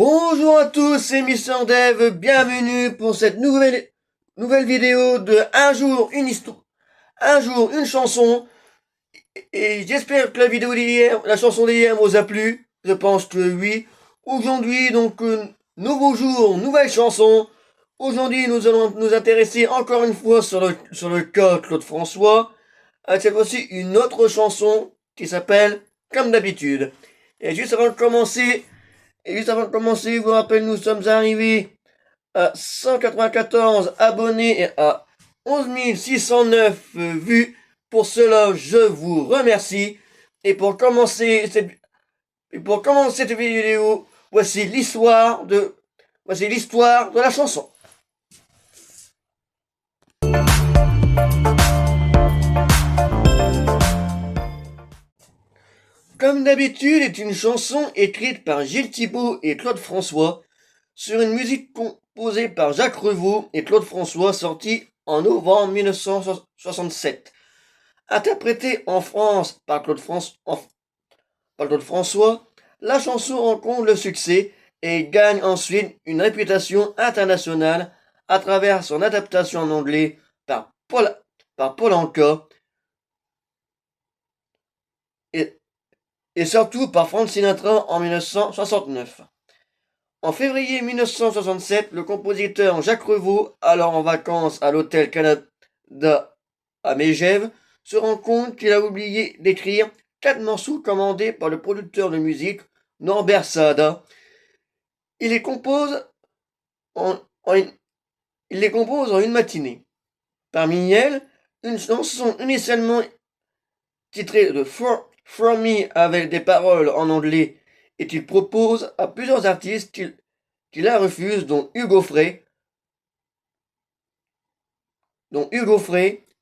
Bonjour à tous, c'est Mister Dev, bienvenue pour cette nouvelle vidéo de Un jour une histoire, un jour une chanson. Et j'espère que la vidéo d'hier, la chanson d'hier vous a plu. Je pense que oui. Aujourd'hui, donc, nouveau jour, nouvelle chanson. Aujourd'hui, nous allons nous intéresser encore une fois sur le cas Claude François. Avec cette fois-ci une autre chanson qui s'appelle Comme d'habitude. Et juste avant de commencer, je vous rappelle, nous sommes arrivés à 194 abonnés et à 11 609 vues. Pour cela, je vous remercie. Et pour commencer cette vidéo, voici l'histoire de la chanson. Comme d'habitude est une chanson écrite par Gilles Thibault et Claude François sur une musique composée par Jacques Revaux et Claude François, sortie en novembre 1967. Interprétée en France par Claude François, la chanson rencontre le succès et gagne ensuite une réputation internationale à travers son adaptation en anglais par Paul Anka et surtout par Frank Sinatra en 1969. En février 1967, le compositeur Jacques Revaux, alors en vacances à l'Hôtel Canada à Megève, se rend compte qu'il a oublié d'écrire 4 morceaux commandés par le producteur de musique Norbert Saada. Il les compose en une matinée. Parmi elles, une chanson initialement titrée de For Me avec des paroles en anglais, et il propose à plusieurs artistes qui la refusent, dont Hugo Frey,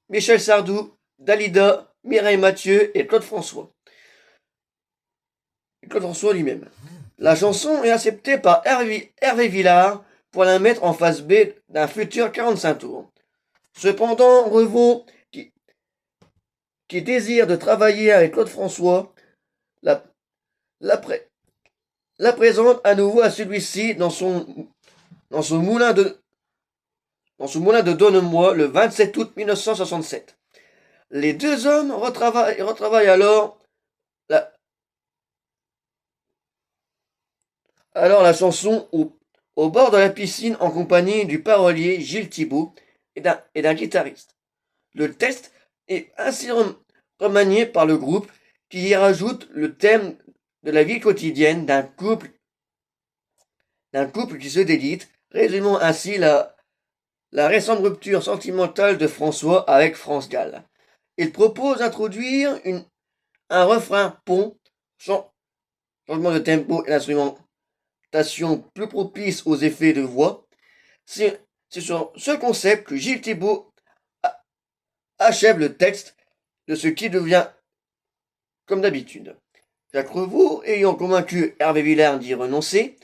Michel Sardou, Dalida, Mireille Mathieu et Claude François. Lui-même. La chanson est acceptée par Hervé Villard pour la mettre en face B d'un futur 45 tours. Cependant, Revaux, qui désire de travailler avec Claude François, la présente à nouveau à celui-ci dans son moulin de Donne-moi le 27 août 1967. Les deux hommes retravaillent alors la chanson au bord de la piscine en compagnie du parolier Gilles Thibault et d'un guitariste. Le texte est ainsi remanié par le groupe qui y rajoute le thème de la vie quotidienne d'un couple qui se délite, résumant ainsi la récente rupture sentimentale de François avec France Gall. Il propose d'introduire un refrain pont, changement de tempo et l'instrumentation plus propice aux effets de voix. C'est sur ce concept que Gilles Thibault achève le texte de ce qui devient Comme d'habitude. Jacques Revaux, ayant convaincu Hervé Villard d'y renoncer,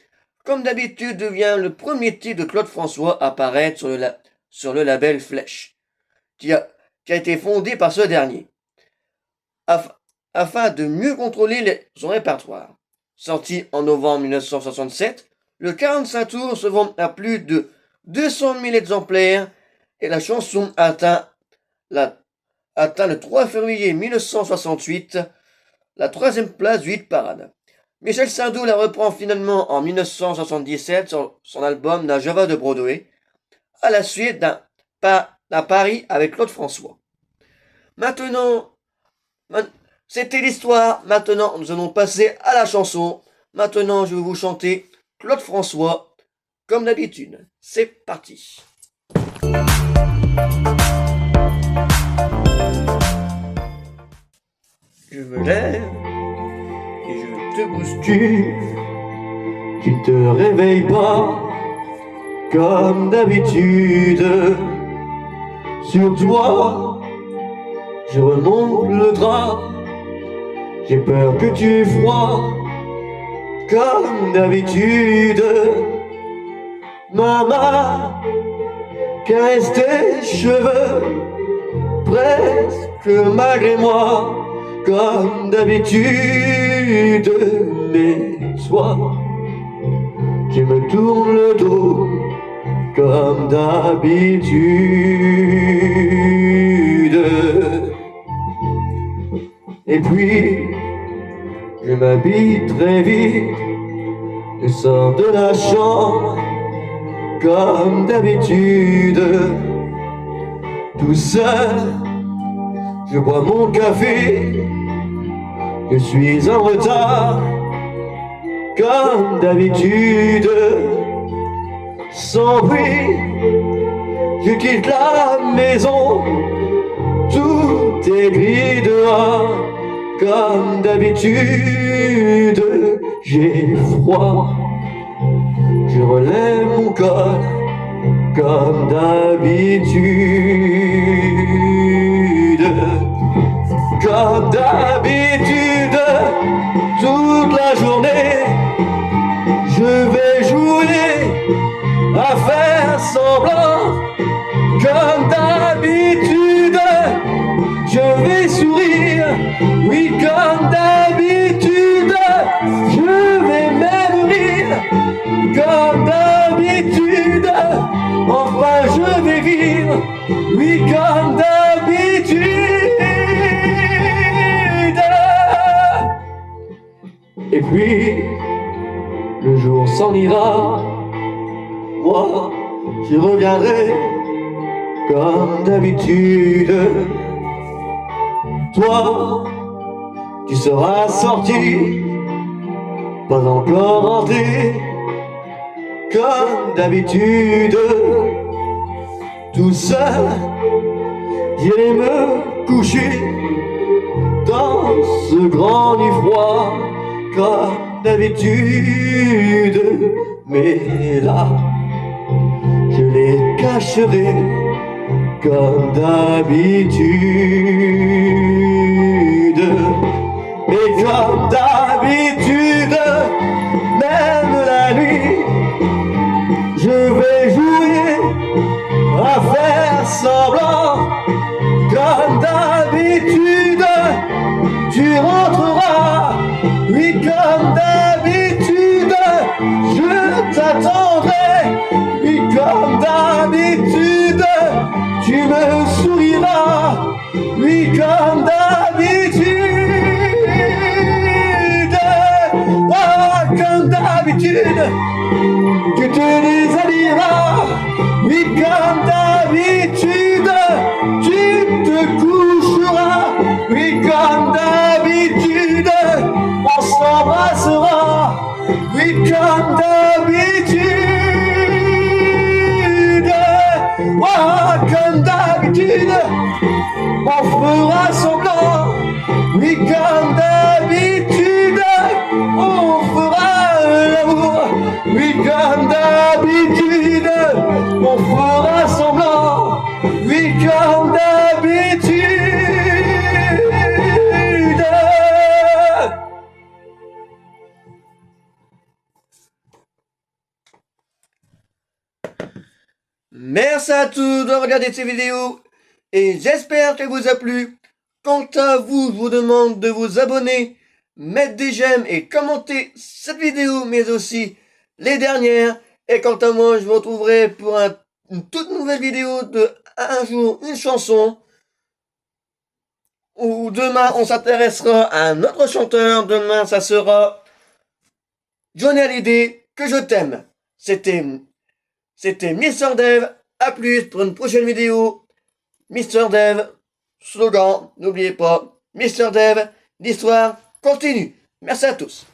Comme d'habitude devient le premier titre de Claude François à apparaître sur le label Flèche, qui a été fondé par ce dernier, afin de mieux contrôler son répertoire. Sorti en novembre 1967, le 45 tours se vend à plus de 200 000 exemplaires et la chanson atteint le 3 février 1968 la 3e place du hit parade. Michel Sardou la reprend finalement en 1977 sur son album La Java de Broadway, à la suite d'un pari avec Claude François. Maintenant, c'était l'histoire. Maintenant, nous allons passer à la chanson. Maintenant, je vais vous chanter Claude François, comme d'habitude. C'est parti. Je me lève et je te bouscule. Tu ne te réveilles pas comme d'habitude. Sur toi, je remonte le drap. J'ai peur que tu aies froid comme d'habitude. Ma main caresse tes cheveux presque malgré moi. Comme d'habitude, mais toi, tu me tournes le dos comme d'habitude. Et puis, je m'habille très vite, je sors de la chambre comme d'habitude. Tout seul, je bois mon café, je suis en retard comme d'habitude. Sans bruit, je quitte la maison, tout est gris dehors comme d'habitude. J'ai froid, je relève mon col comme d'habitude. Comme d'habitude, toute la journée, je vais jouer à faire semblant. Comme d'habitude, je vais sourire, oui comme d'habitude, je vais même rire, comme d'habitude, enfin je vais vivre, oui comme d'habitude. Et puis, le jour s'en ira, moi j'y reviendrai comme d'habitude. Toi, tu seras sorti, pas encore rentré, comme d'habitude. Tout seul, j'irai me coucher dans ce grand lit froid, comme d'habitude. Mais là, je les cacherai comme d'habitude. Mais comme d'habitude, même la nuit, je vais jouer à faire semblant. Comme d'habitude, tu rentreras, oui comme d'habitude, je t'attendrai, oui comme d'habitude, tu me souriras, oui comme d'habitude. Ah, comme d'habitude, tu te déshabilleras, oui comme d'habitude, tu te coucheras, oui comme d'habitude, on s'embrassera, oui comme d'habitude. Oh, comme d'habitude, on fera semblant, oui comme d'habitude, on fera l'amour, oui comme d'habitude, on fera semblant, oui comme d'habitude. Merci à tous de regarder ces vidéos et j'espère qu'elle vous a plu. Quant à vous, je vous demande de vous abonner, mettre des j'aime et commenter cette vidéo, mais aussi les dernières. Et quant à moi, je vous retrouverai pour une toute nouvelle vidéo de Un jour, une chanson. Ou demain, on s'intéressera à un autre chanteur. Demain, ça sera Johnny Hallyday, que je t'aime. C'était Mr. Dev. À plus pour une prochaine vidéo. Mr. Dev, slogan, n'oubliez pas. Mr. Dev, l'histoire continue. Merci à tous.